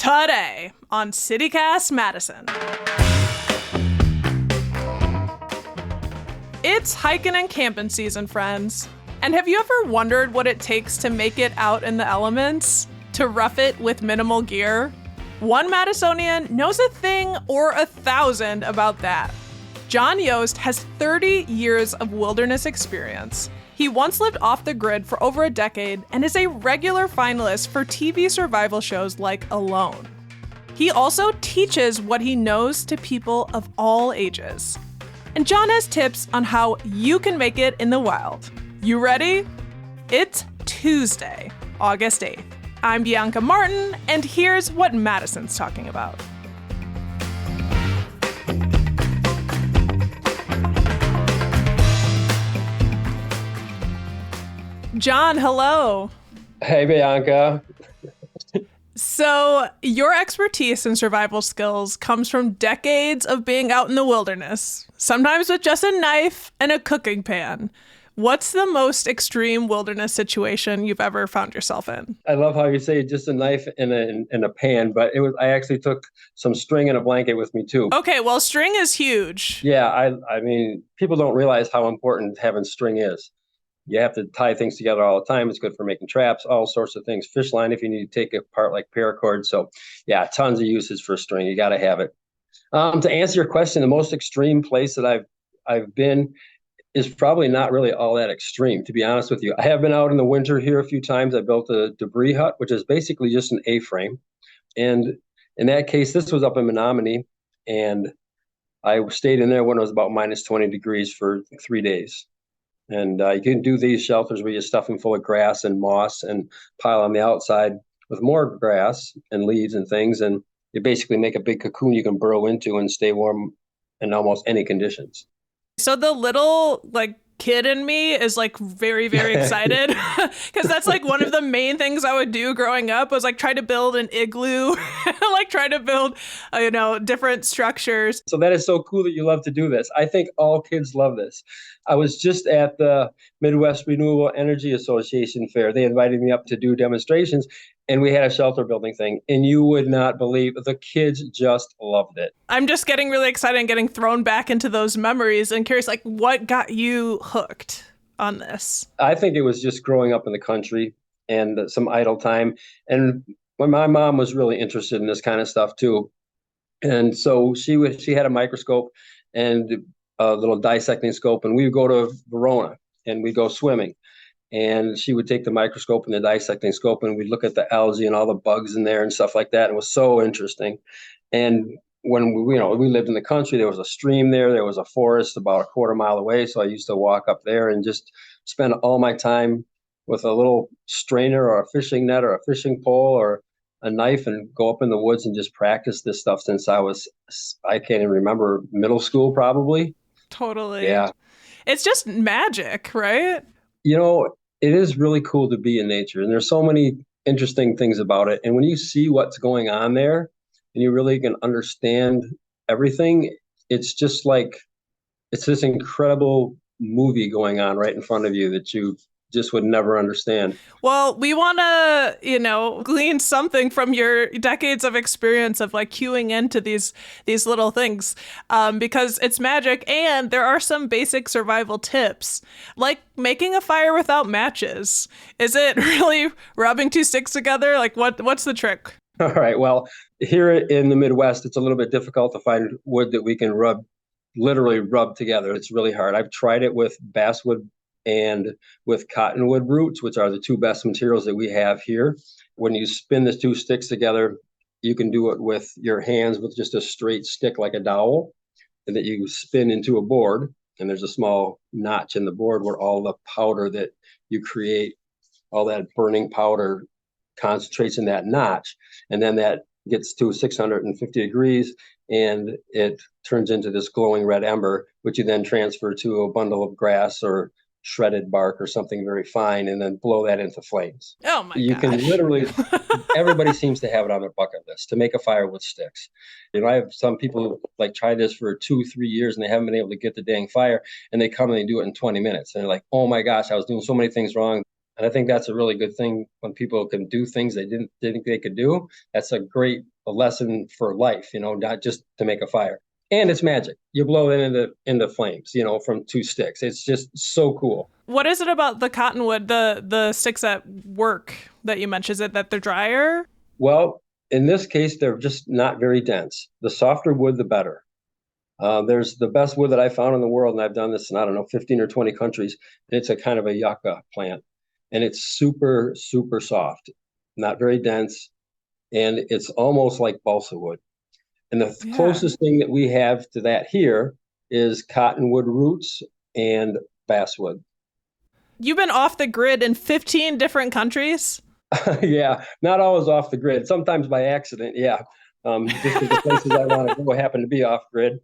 Today on CityCast Madison. It's hiking and camping season, friends. And have you ever wondered what it takes to make it out in the elements? To rough it with minimal gear? One Madisonian knows a thing or 1,000 about that. John Yost has 30 years of wilderness experience. He once lived off the grid for over a decade and is a regular finalist for TV survival shows like Alone. He also teaches what he knows to people of all ages. And John has tips on how you can make it in the wild. You ready? It's Tuesday, August 8th. I'm Bianca Martin, and here's what Madison's talking about. John, hello. Hey, Bianca. So your expertise in survival skills comes from decades of being out in the wilderness, sometimes with just a knife and a cooking pan. What's the most extreme wilderness situation you've ever found yourself in? I love how you say just a knife and a pan, but I actually took some string and a blanket with me too. Okay, well, string is huge. Yeah, I mean, people don't realize how important having string is. You have to tie things together all the time. It's good for making traps, all sorts of things. Fish line if you need to take it apart like paracord. So yeah, tons of uses for string. You got to have it. To answer your question, the most extreme place that I've been is probably not really all that extreme, to be honest with you. I have been out in the winter here a few times. I built a debris hut, which is basically just an A-frame. And in that case, this was up in Menominee, and I stayed in there when it was about minus 20 degrees for 3 days. And you can do these shelters where you stuff them full of grass and moss and pile on the outside with more grass and leaves and things. And you basically make a big cocoon you can burrow into and stay warm in almost any conditions. So the little kid in me is very, very excited because that's one of the main things I would do growing up was try to build an igloo, try to build, different structures. So that is so cool that you love to do this. I think all kids love this. I was just at the Midwest Renewable Energy Association fair. They invited me up to do demonstrations, and we had a shelter building thing, and you would not believe the kids just loved it. I'm just getting really excited and getting thrown back into those memories and curious, what got you hooked on this? I think it was just growing up in the country and some idle time. And when my mom was really interested in this kind of stuff too. And so she had a microscope and a little dissecting scope, and we would go to Verona and we'd go swimming. And she would take the microscope and the dissecting scope, and we'd look at the algae and all the bugs in there and stuff like that. It was so interesting. And when we lived in the country, there was a stream there was a forest about a quarter mile away. So I used to walk up there and just spend all my time with a little strainer or a fishing net or a fishing pole or a knife and go up in the woods and just practice this stuff since I can't even remember, middle school probably. Totally. Yeah. It's just magic, right? It is really cool to be in nature, and there's so many interesting things about it. And when you see what's going on there and you really can understand everything, it's just it's this incredible movie going on right in front of you that you just would never understand. Well, we want to, glean something from your decades of experience of cueing into these little things because it's magic, and there are some basic survival tips, like making a fire without matches. Is it really rubbing two sticks together? What's the trick? All right. Well, here in the Midwest, it's a little bit difficult to find wood that we can literally rub together. It's really hard. I've tried it with basswood and with cottonwood roots, which are the two best materials that we have here. When you spin the two sticks together, you can do it with your hands with just a straight stick like a dowel, and that you spin into a board. And there's a small notch in the board where all the powder that you create, all that burning powder concentrates in that notch. And then that gets to 650 degrees and it turns into this glowing red ember, which you then transfer to a bundle of grass or shredded bark or something very fine, and then blow that into flames. Oh my You gosh. can literally, everybody seems to have it on their bucket list to make a fire with sticks. I have some people try this for 2-3 years and they haven't been able to get the dang fire, and they come and they do it in 20 minutes. And they're like, oh my gosh, I was doing so many things wrong. And I think that's a really good thing when people can do things they didn't think they could do. That's a great a lesson for life, not just to make a fire. And it's magic. You blow it into flames, from two sticks. It's just so cool. What is it about the cottonwood, the sticks that work that you mentioned? Is it that they're drier? Well, in this case, they're just not very dense. The softer wood, the better. There's the best wood that I found in the world, and I've done this in, I don't know, 15 or 20 countries. And it's a kind of a yucca plant. And it's super, super soft, not very dense. And it's almost like balsa wood. And the closest thing that we have to that here is cottonwood roots and basswood. You've been off the grid in 15 different countries? Yeah, not always off the grid. Sometimes by accident, yeah. Just because the places I want to go happen to be off grid.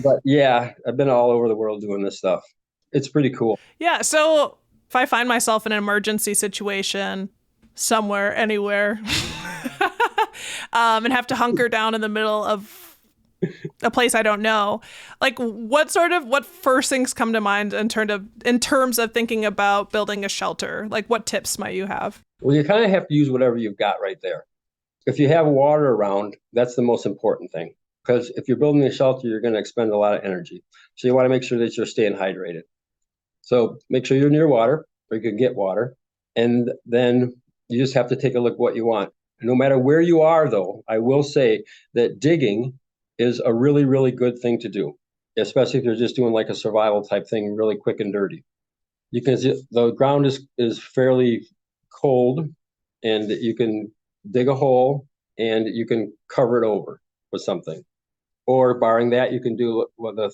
But yeah, I've been all over the world doing this stuff. It's pretty cool. Yeah, so if I find myself in an emergency situation somewhere, anywhere, and have to hunker down in the middle of a place I don't know, like what first things come to mind in terms of thinking about building a shelter? Like what tips might you have? Well, you kind of have to use whatever you've got right there. If you have water around, that's the most important thing. Because if you're building a shelter, you're going to expend a lot of energy. So you want to make sure that you're staying hydrated. So make sure you're near water, or you can get water. And then you just have to take a look at what you want. No matter where you are, though, I will say that digging is a really, really good thing to do, especially if you're just doing like a survival type thing, really quick and dirty. The ground is fairly cold, and you can dig a hole and you can cover it over with something. Or barring that, you can do the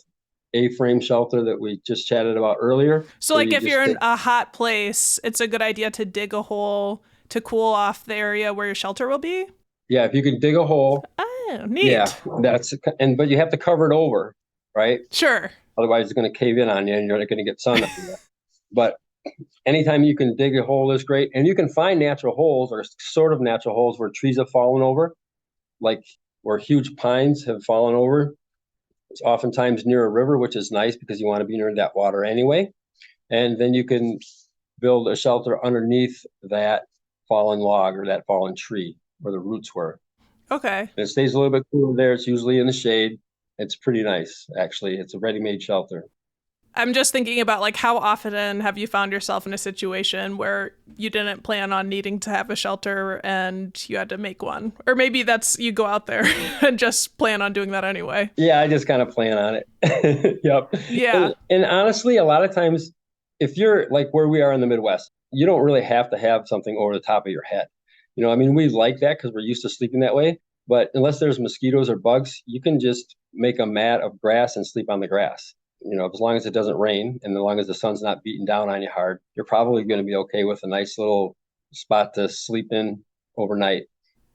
A-frame shelter that we just chatted about earlier. So like if you're in a hot place, it's a good idea to dig a hole to cool off the area where your shelter will be? Yeah, if you can dig a hole. Oh, neat. Yeah, but you have to cover it over, right? Sure. Otherwise it's going to cave in on you and you're not going to get sun up there. But anytime you can dig a hole is great. And you can find natural holes or sort of natural holes where trees have fallen over, like where huge pines have fallen over. It's oftentimes near a river, which is nice because you want to be near that water anyway. And then you can build a shelter underneath that fallen log or that fallen tree where the roots were. Okay. And it stays a little bit cooler there. It's usually in the shade. It's pretty nice, actually. It's a ready-made shelter. I'm just thinking about like how often have you found yourself in a situation where you didn't plan on needing to have a shelter and you had to make one? Or maybe that's you go out there and just plan on doing that anyway. Yeah, I just kind of plan on it. Yep. Yeah. And honestly, a lot of times, if you're like where we are in the Midwest, you don't really have to have something over the top of your head. I mean, we like that because we're used to sleeping that way. But unless there's mosquitoes or bugs, you can just make a mat of grass and sleep on the grass. As long as it doesn't rain and as long as the sun's not beating down on you hard, you're probably going to be okay with a nice little spot to sleep in overnight.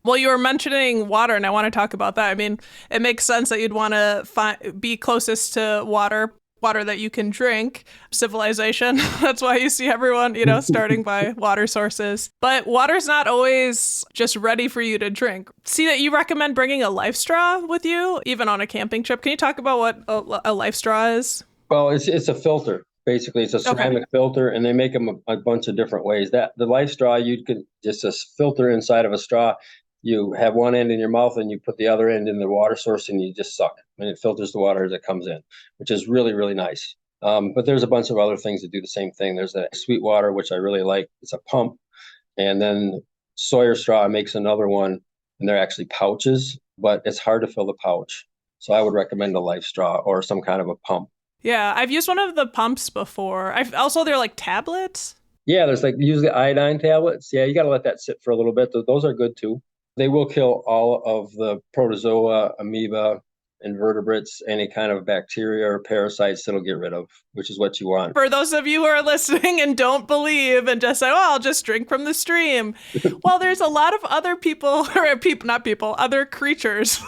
Well, you were mentioning water, and I want to talk about that. I mean, it makes sense that you'd want to be closest to water that you can drink. Civilization. That's why you see everyone, starting by water sources. But water's not always just ready for you to drink. See that you recommend bringing a life straw with you, even on a camping trip. Can you talk about what a life straw is? Well, it's a filter. Basically, it's a ceramic filter, and they make them a bunch of different ways. The life straw, you could just a filter inside of a straw. You have one end in your mouth and you put the other end in the water source and you just suck it. And it filters the water as it comes in, which is really, really nice. But there's a bunch of other things that do the same thing. There's a sweet water, which I really like. It's a pump. And then Sawyer Straw makes another one, and they're actually pouches, but it's hard to fill the pouch. So I would recommend a life straw or some kind of a pump. Yeah, I've used one of the pumps before. They're like tablets. Yeah, there's like usually iodine tablets. Yeah, you got to let that sit for a little bit. Those are good too. They will kill all of the protozoa, amoeba, invertebrates, any kind of bacteria or parasites that'll get rid of, which is what you want. For those of you who are listening and don't believe and just say, oh, I'll just drink from the stream. Well, there's a lot of other other creatures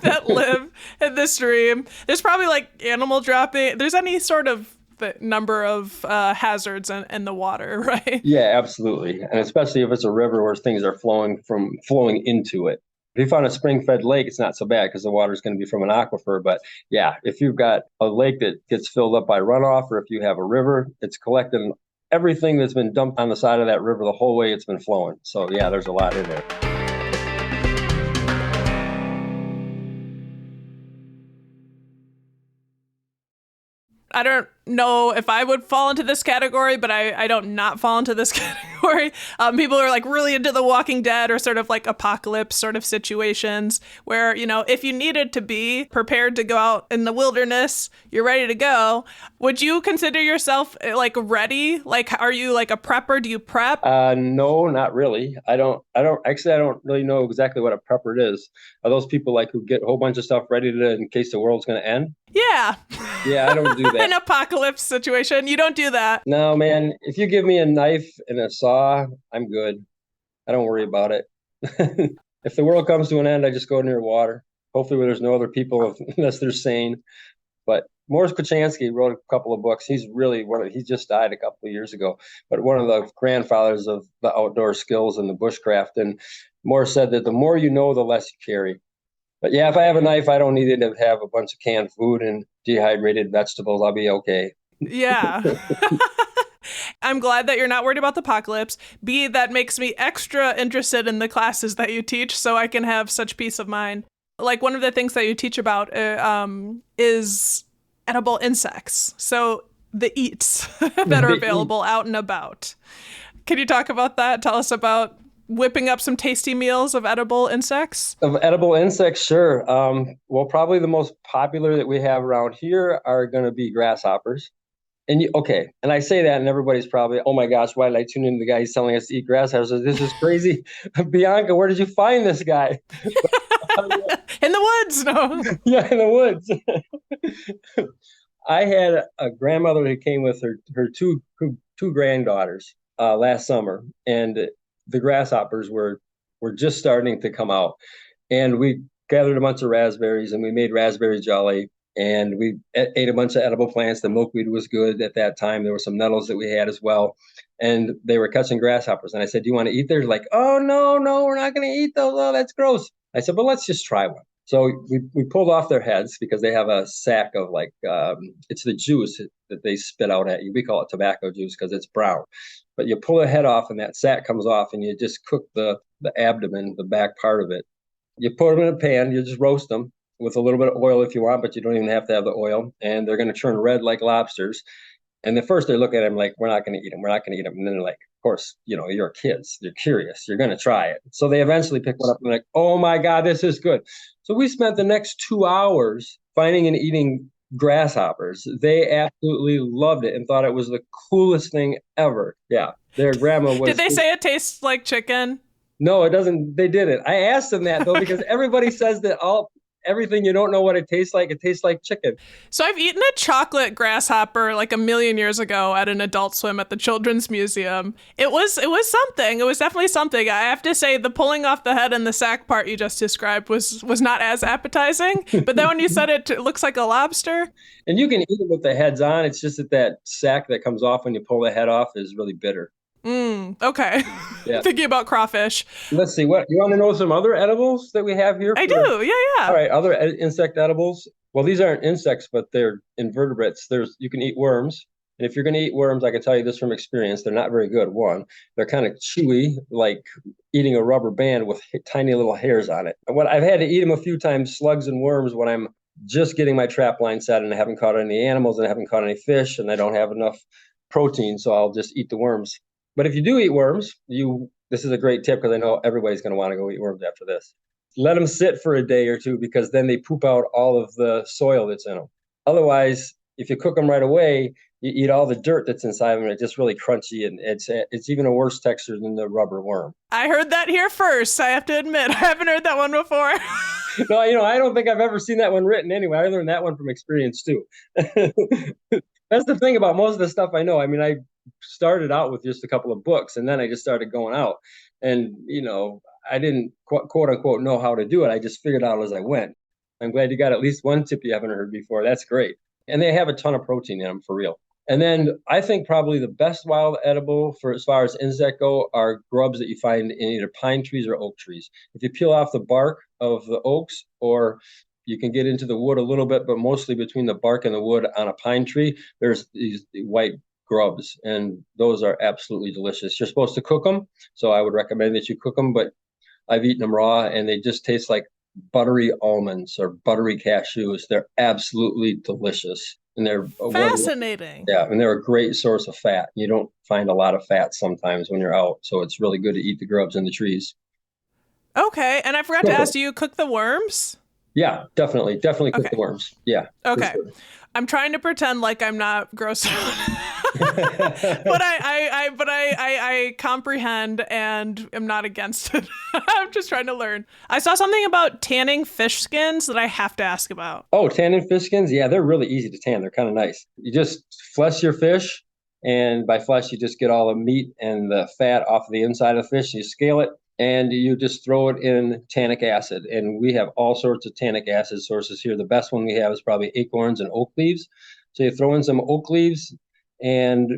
that live in the stream. There's probably like animal dropping. There's any sort of the number of hazards in the water, right? Yeah, absolutely. And especially if it's a river where things are flowing into it. If you find a spring-fed lake, it's not so bad because the water is going to be from an aquifer. But yeah, if you've got a lake that gets filled up by runoff, or if you have a river, it's collecting everything that's been dumped on the side of that river the whole way it's been flowing. So yeah, there's a lot in there. I don't know if I would fall into this category, but I don't not fall into this category. People are like really into The Walking Dead or sort of like apocalypse sort of situations where, you know, if you needed to be prepared to go out in the wilderness, you're ready to go. Would you consider yourself like ready? Like, are you like a prepper? Do you prep? No, not really. I don't really know exactly what a prepper is. Are those people like who get a whole bunch of stuff ready to in case the world's going to end? Yeah. Yeah, I don't do that. An apocalypse situation. You don't do that. No, man, if you give me a knife and a saw, I'm good. I don't worry about it. If the world comes to an end, I just go near water. Hopefully, where there's no other people, unless they're sane. But Morris Kochanski wrote a couple of books. He's really he just died a couple of years ago, but one of the grandfathers of the outdoor skills and the bushcraft. And Morris said that the more you know, the less you carry. But yeah, if I have a knife, I don't need to have a bunch of canned food and dehydrated vegetables. I'll be okay. Yeah. I'm glad that you're not worried about the apocalypse. B, that makes me extra interested in the classes that you teach so I can have such peace of mind. Like one of the things that you teach about is edible insects. So the eats that are available out and about. Can you talk about that? Tell us about whipping up some tasty meals of edible insects. Of edible insects, sure. Well, probably the most popular that we have around here are going to be grasshoppers. Okay, and I say that, and everybody's probably, oh my gosh, why did I tune in to the guy who's telling us to eat grasshoppers? This is crazy. Bianca, where did you find this guy? In the woods, no. Yeah, in the woods. I had a grandmother who came with her two granddaughters last summer, and the grasshoppers were just starting to come out, and we gathered a bunch of raspberries and we made raspberry jelly. And we ate a bunch of edible plants. The milkweed was good at that time. There were some nettles that we had as well. And they were catching grasshoppers. And I said, do you want to eat theirs? Like, oh, no, we're not going to eat those. Oh, that's gross. I said, well, let's just try one. So we pulled off their heads because they have a sack of it's the juice that they spit out at you. We call it tobacco juice because it's brown. But you pull the head off and that sack comes off and you just cook the abdomen, the back part of it. You put them in a pan, you just roast them with a little bit of oil if you want, but you don't even have to have the oil. And they're going to turn red like lobsters. And at first they look at them like, we're not going to eat them. We're not going to eat them. And then they're like, of course, you're kids. You're curious. You're going to try it. So they eventually pick one up and like, oh my God, this is good. So we spent the next 2 hours finding and eating grasshoppers. They absolutely loved it and thought it was the coolest thing ever. Yeah. Their grandma was. Did they say it tastes like chicken? No, it doesn't. They didn't. I asked them that though, because everybody says that everything you don't know what it tastes like chicken. So I've eaten a chocolate grasshopper like a million years ago at an Adult Swim at the Children's Museum. It was something. It was definitely something. I have to say the pulling off the head and the sack part you just described was not as appetizing. But then when you said it looks like a lobster. And you can eat it with the heads on. It's just that sack that comes off when you pull the head off is really bitter. Okay. Yeah. Thinking about crawfish. Let's see. What you want to know? Some other edibles that we have here? I do. Yeah. All right. Other insect edibles. Well, these aren't insects, but they're invertebrates. You can eat worms. And if you're going to eat worms, I can tell you this from experience, they're not very good. One, they're kind of chewy, like eating a rubber band with tiny little hairs on it. I've had to eat them a few times, slugs and worms, when I'm just getting my trap line set and I haven't caught any animals and I haven't caught any fish and I don't have enough protein, so I'll just eat the worms. But if you do eat worms, this is a great tip because I know everybody's going to want to go eat worms after this. Let them sit for a day or two because then they poop out all of the soil that's in them. Otherwise, if you cook them right away, you eat all the dirt that's inside them and it's just really crunchy and it's even a worse texture than the rubber worm. I heard that here first. I have to admit, I haven't heard that one before. No, I don't think I've ever seen that one written anyway. I learned that one from experience too. That's the thing about most of the stuff I know. I mean, I started out with just a couple of books and then I just started going out and, I didn't quote unquote know how to do it. I just figured out as I went. I'm glad you got at least one tip you haven't heard before. That's great. And they have a ton of protein in them for real. And then I think probably the best wild edible for as far as insect go are grubs that you find in either pine trees or oak trees. If you peel off the bark of the oaks, or you can get into the wood a little bit, but mostly between the bark and the wood on a pine tree, there's these white grubs, and those are absolutely delicious. You're supposed to cook them, so I would recommend that you cook them, but I've eaten them raw, and they just taste like buttery almonds or buttery cashews. They're absolutely delicious. And they're fascinating. Yeah, and they're a great source of fat. You don't find a lot of fat sometimes when you're out, so it's really good to eat the grubs in the trees. Okay, and I forgot to ask, do you cook the worms? Yeah, definitely cook the worms. Yeah. Okay. Sure. I'm trying to pretend like I'm not gross out. But I comprehend and am not against it. I'm just trying to learn. I saw something about tanning fish skins that I have to ask about. Oh, tanning fish skins? Yeah, they're really easy to tan. They're kind of nice. You just flesh your fish, and by flesh, you just get all the meat and the fat off of the inside of the fish. You scale it, and you just throw it in tannic acid. And we have all sorts of tannic acid sources here. The best one we have is probably acorns and oak leaves. So you throw in some oak leaves, and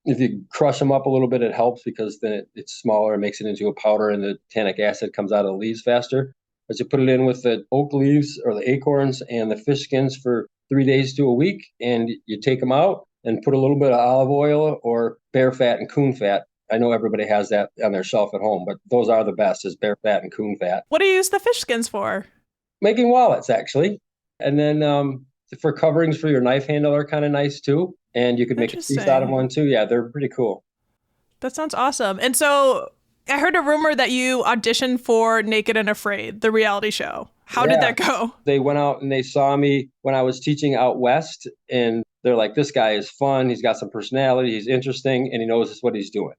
if you crush them up a little bit, it helps because then it's smaller and makes it into a powder, and the tannic acid comes out of the leaves faster. But you put it in with the oak leaves or the acorns and the fish skins for 3 days to a week, and you take them out and put a little bit of olive oil or bear fat and coon fat. I know everybody has that on their shelf at home, but those are the best, is bear fat and coon fat. What do you use the fish skins for? Making wallets, actually. And then for coverings for your knife handle are kind of nice too. And you could make a piece out of one too. Yeah, they're pretty cool. That sounds awesome. And so I heard a rumor that you auditioned for Naked and Afraid, the reality show. How did that go? They went out and they saw me when I was teaching out west, and they're like, this guy is fun. He's got some personality. He's interesting, and he knows what he's doing.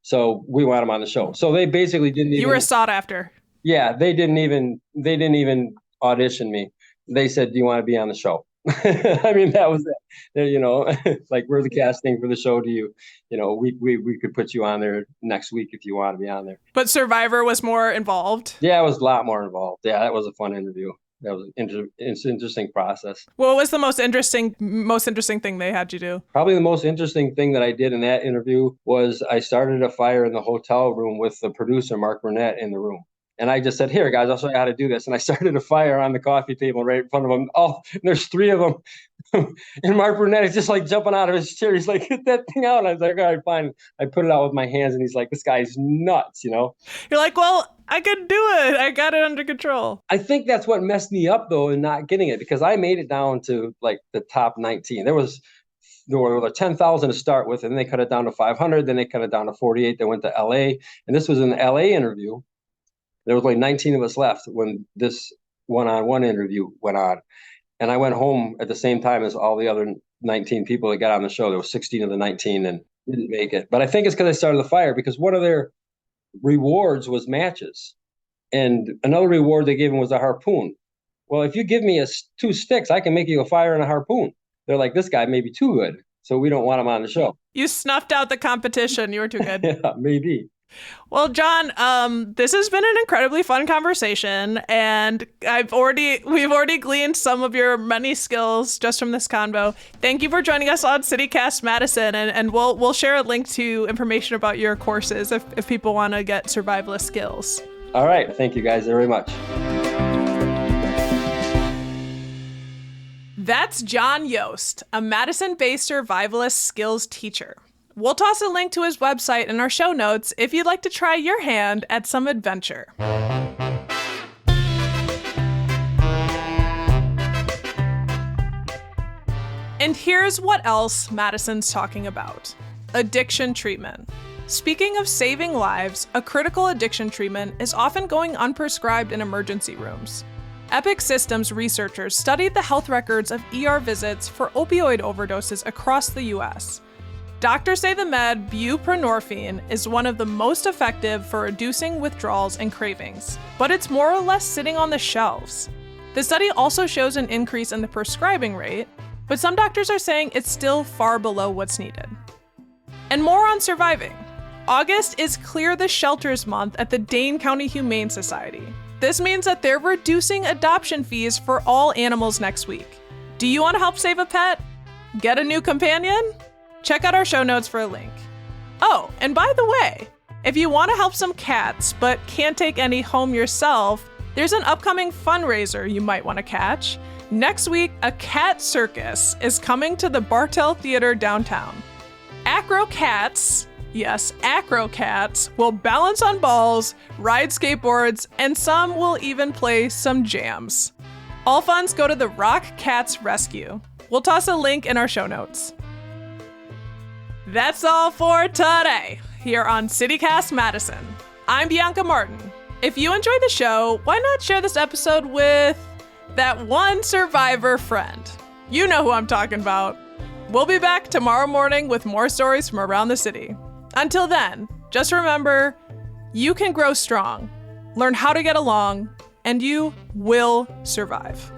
So we want him on the show. So they basically didn't even. You were sought after. Yeah, they didn't even audition me. They said, do you want to be on the show? I mean, that was it. Like, we're the casting for the show. We could put you on there next week if you want to be on there. But Survivor was more involved? Yeah, it was a lot more involved. Yeah, that was a fun interview. That was an interesting process. What was the most interesting thing they had you do? Probably the most interesting thing that I did in that interview was I started a fire in the hotel room with the producer, Mark Burnett, in the room. And I just said, here, guys, I'll show you how to do this. And I started a fire on the coffee table right in front of them. Oh, there's 3 of them. And Mark Burnett is just like jumping out of his chair. He's like, get that thing out. And I was like, all right, fine. I put it out with my hands, and he's like, this guy's nuts, You're like, well, I could do it. I got it under control. I think that's what messed me up, though, in not getting it, because I made it down to like the top 19. There were 10,000 to start with, and then they cut it down to 500. Then they cut it down to 48. They went to LA. And this was an LA interview. There was like 19 of us left when this one-on-one interview went on. And I went home at the same time as all the other 19 people that got on the show. There were 16 of the 19 and didn't make it. But I think it's because I started the fire, because one of their rewards was matches. And another reward they gave him was a harpoon. Well, if you give me 2 sticks, I can make you a fire and a harpoon. They're like, this guy may be too good, so we don't want him on the show. You snuffed out the competition. You were too good. Yeah, maybe. Well, John, this has been an incredibly fun conversation, and we've already gleaned some of your many skills just from this convo. Thank you for joining us on CityCast Madison, and we'll share a link to information about your courses if people want to get survivalist skills. All right. Thank you guys very much. That's John Yost, a Madison-based survivalist skills teacher. We'll toss a link to his website in our show notes if you'd like to try your hand at some adventure. And here's what else Madison's talking about: addiction treatment. Speaking of saving lives, a critical addiction treatment is often going unprescribed in emergency rooms. Epic Systems researchers studied the health records of ER visits for opioid overdoses across the US. Doctors say the med buprenorphine is one of the most effective for reducing withdrawals and cravings, but it's more or less sitting on the shelves. The study also shows an increase in the prescribing rate, but some doctors are saying it's still far below what's needed. And more on surviving. August is Clear the Shelters Month at the Dane County Humane Society. This means that they're reducing adoption fees for all animals next week. Do you want to help save a pet? Get a new companion? Check out our show notes for a link. Oh, and by the way, if you want to help some cats but can't take any home yourself, there's an upcoming fundraiser you might want to catch. Next week, a cat circus is coming to the Bartell Theater downtown. Acro cats will balance on balls, ride skateboards, and some will even play some jams. All funds go to the Rock Cats Rescue. We'll toss a link in our show notes. That's all for today here on CityCast Madison. I'm Bianca Martin. If you enjoyed the show, why not share this episode with that one survivor friend? You know who I'm talking about. We'll be back tomorrow morning with more stories from around the city. Until then, just remember, you can grow strong, learn how to get along, and you will survive.